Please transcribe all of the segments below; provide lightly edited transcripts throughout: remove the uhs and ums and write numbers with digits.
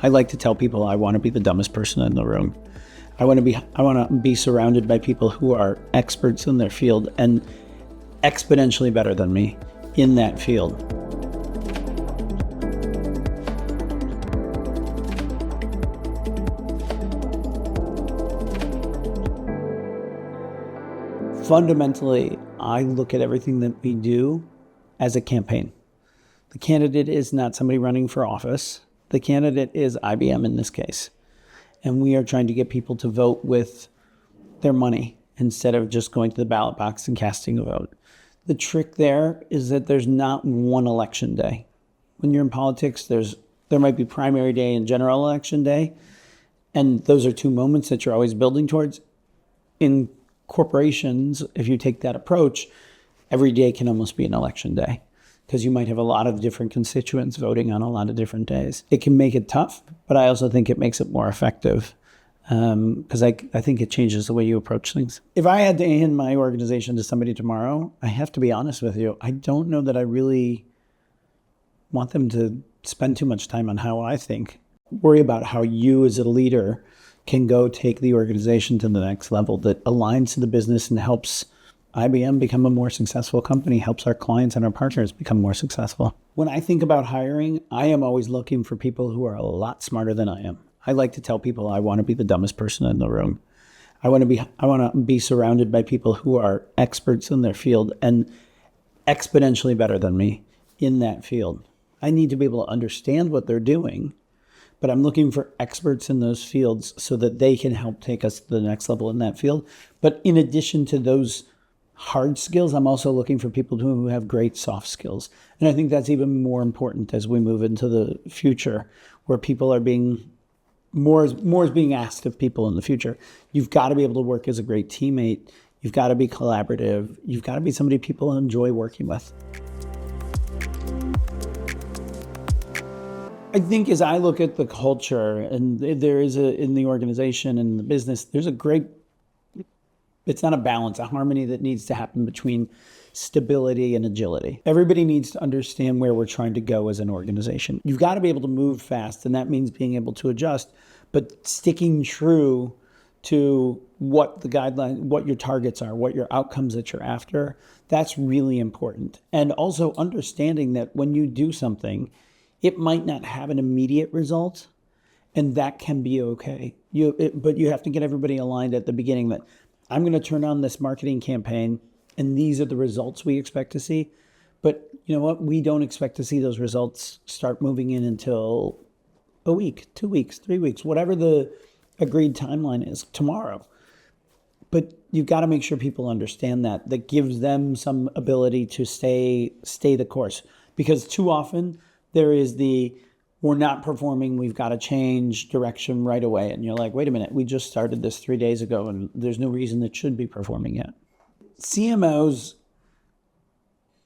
I like to tell people I want to be the dumbest person in the room. I want to be surrounded by people who are experts in their field and exponentially better than me in that field. Fundamentally, I look at everything that we do as a campaign. The candidate is not somebody running for office. The candidate is IBM in this case. And we are trying to get people to vote with their money instead of just going to the ballot box and casting a vote. The trick there is that there's not one election day. When you're in politics, there might be primary day and general election day. And those are two moments that you're always building towards. In corporations, if you take that approach, every day can almost be an election day because you might have a lot of different constituents voting on a lot of different days. It can make it tough, but I also think it makes it more effective because I think it changes the way you approach things. If I had to hand my organization to somebody tomorrow, I have to be honest with you, I don't know that I really want them to spend too much time on how I think. Worry about how you as a leader can go take the organization to the next level that aligns to the business and helps IBM become a more successful company, helps our clients and our partners become more successful. When I think about hiring, I am always looking for people who are a lot smarter than I am. I like to tell people I want to be the dumbest person in the room. I want to be surrounded by people who are experts in their field and exponentially better than me in that field. I need to be able to understand what they're doing, but I'm looking for experts in those fields so that they can help take us to the next level in that field. But in addition to those hard skills, I'm also looking for people who have great soft skills. And I think that's even more important as we move into the future, where people are being, more is being asked of people in the future. You've got to be able to work as a great teammate. You've got to be collaborative. You've got to be somebody people enjoy working with. I think as I look at the culture, and there is in the organization and the business, there's a great, it's not a balance, a harmony that needs to happen between stability and agility. Everybody needs to understand where we're trying to go as an organization. You've got to be able to move fast, and that means being able to adjust, but sticking true to what the guidelines, what your targets are, what your outcomes that you're after. That's really important. And also understanding that when you do something, it might not have an immediate result, and that can be okay. But you have to get everybody aligned at the beginning that I'm going to turn on this marketing campaign, and these are the results we expect to see. But you know what? We don't expect to see those results start moving in until a week, 2 weeks, 3 weeks, whatever the agreed timeline is, tomorrow. But you've got to make sure people understand that gives them some ability to stay the course. Because too often, there is we're not performing, we've got to change direction right away. And you're like, wait a minute, we just started this 3 days ago and there's no reason it should be performing yet. CMOs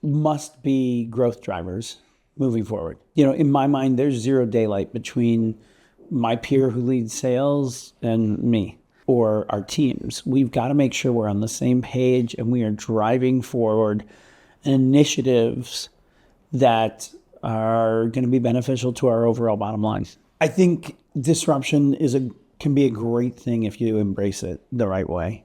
must be growth drivers moving forward. You know, in my mind, there's zero daylight between my peer who leads sales and me or our teams. We've got to make sure we're on the same page and we are driving forward initiatives that are going to be beneficial to our overall bottom line. I think disruption can be a great thing if you embrace it the right way.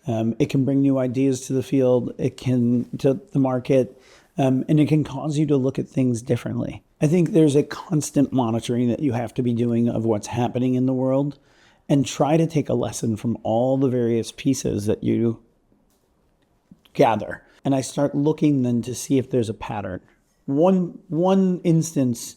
It can bring new ideas to the field, to the market, and it can cause you to look at things differently. I think there's a constant monitoring that you have to be doing of what's happening in the world and try to take a lesson from all the various pieces that you gather. And I start looking then to see if there's a pattern. One instance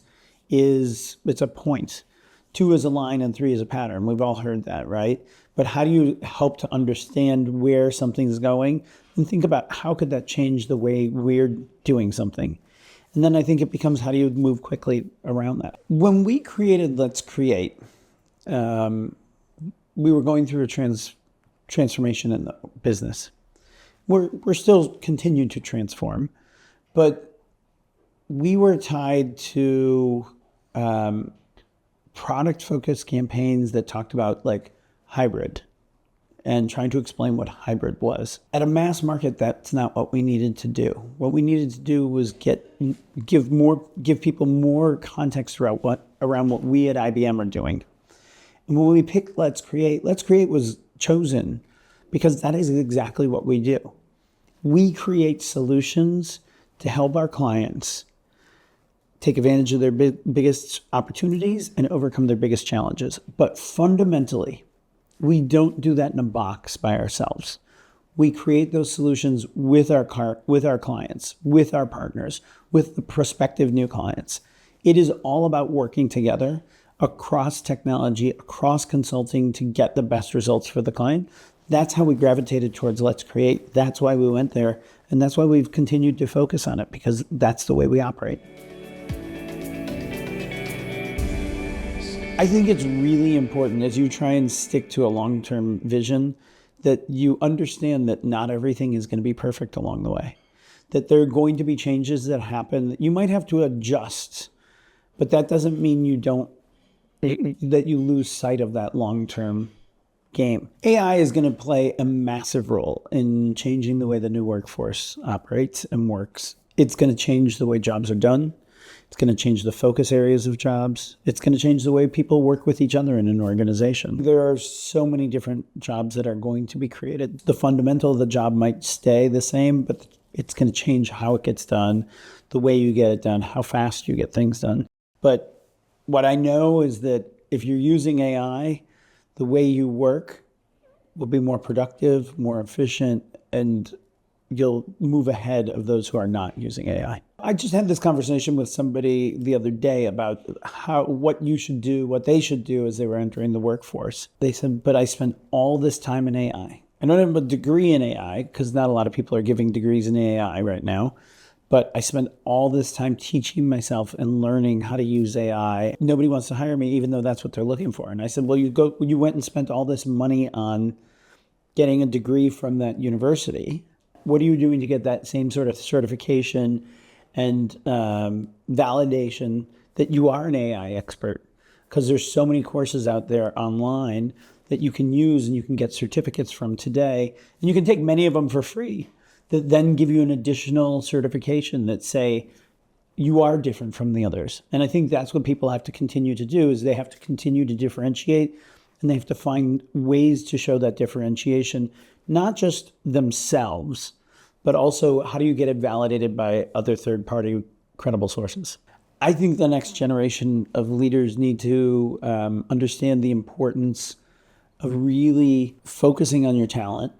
is it's a point. 2 is a line and 3 is a pattern. We've all heard that, right? But how do you help to understand where something's going and think about how could that change the way we're doing something? And then I think it becomes how do you move quickly around that? When we created Let's Create, we were going through a transformation in the business. We're still continuing to transform, but we were tied to product-focused campaigns that talked about like hybrid and trying to explain what hybrid was. At a mass market, that's not what we needed to do. What we needed to do was give people more context around around what we at IBM are doing. And when we picked Let's Create was chosen because that is exactly what we do. We create solutions to help our clients take advantage of their biggest opportunities and overcome their biggest challenges. But fundamentally, we don't do that in a box by ourselves. We create those solutions with our clients, with our partners, with the prospective new clients. It is all about working together across technology, across consulting to get the best results for the client. That's how we gravitated towards Let's Create. That's why we went there. And that's why we've continued to focus on it, because that's the way we operate. I think it's really important as you try and stick to a long-term vision that you understand that not everything is going to be perfect along the way, that there are going to be changes that happen that you might have to adjust, but that doesn't mean that you lose sight of that long-term game. AI is going to play a massive role in changing the way the new workforce operates and works. It's going to change the way jobs are done. It's going to change the focus areas of jobs. It's going to change the way people work with each other in an organization. There are so many different jobs that are going to be created. The fundamental of the job might stay the same, but it's going to change how it gets done, the way you get it done, how fast you get things done. But what I know is that if you're using AI, the way you work will be more productive, more efficient, and you'll move ahead of those who are not using AI. I just had this conversation with somebody the other day about what they should do as they were entering the workforce. They said, but I spent all this time in AI. I don't have a degree in AI because not a lot of people are giving degrees in AI right now. But I spent all this time teaching myself and learning how to use AI. Nobody wants to hire me, even though that's what they're looking for. And I said, well, you went and spent all this money on getting a degree from that university. What are you doing to get that same sort of certification and validation that you are an AI expert? Because there's so many courses out there online that you can use and you can get certificates from today. And you can take many of them for free that then give you an additional certification that say you are different from the others. And I think that's what people have to continue to do, is they have to continue to differentiate, and they have to find ways to show that differentiation, not just themselves, but also how do you get it validated by other third-party credible sources. I think the next generation of leaders need to understand the importance of really focusing on your talent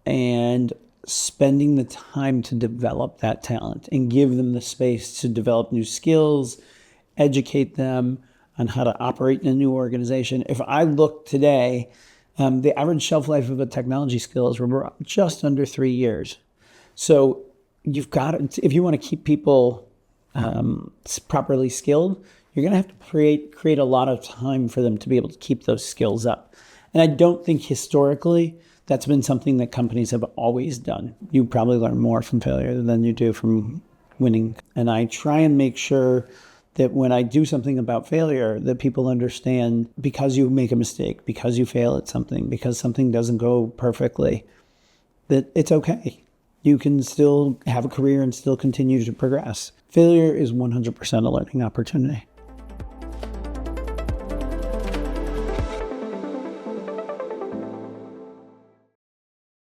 and spending the time to develop that talent and give them the space to develop new skills, educate them on how to operate in a new organization. If I look today, the average shelf life of a technology skill is just under 3 years. So you've got to, if you want to keep people properly skilled, you're going to have to create a lot of time for them to be able to keep those skills up. And I don't think historically that's been something that companies have always done. You probably learn more from failure than you do from winning. And I try and make sure that when I do something about failure, that people understand because you make a mistake, because you fail at something, because something doesn't go perfectly, that it's okay. You can still have a career and still continue to progress. Failure is 100% a learning opportunity.